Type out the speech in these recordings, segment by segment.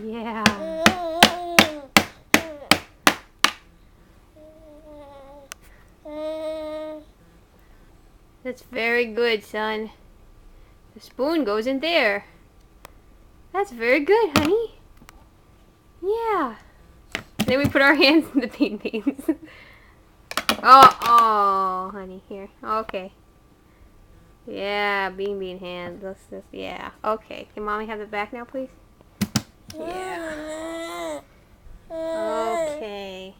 Yeah. That's very good, son. The spoon goes in there. That's very good, honey. Yeah. Then we put our hands in the bean beans. Oh, honey, here. Okay. Yeah, bean hands. Let's just, yeah. Okay. Can mommy have it back now, please? Yeah. Okay.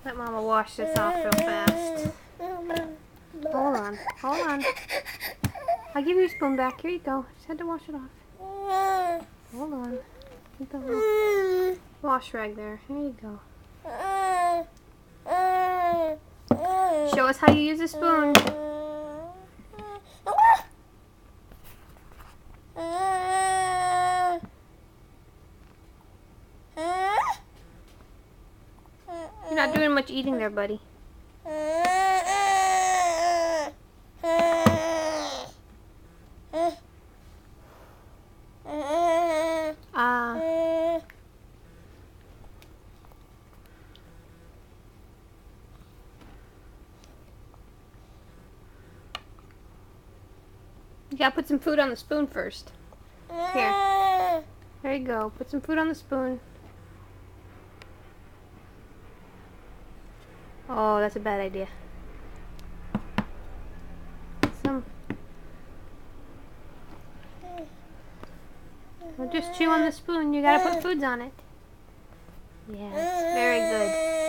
Let mama wash this off real fast. Hold on. Hold on. I'll give you your spoon back. Here you go. Just had to wash it off. Hold on. Get the little wash rag there. Here you go. Show us how you use a spoon. You're not doing much eating there, buddy. You gotta put some food on the spoon first. Here. There you go. Put some food on the spoon. Oh, that's a bad idea. Well, just chew on the spoon. You gotta put foods on it. Yes, very good.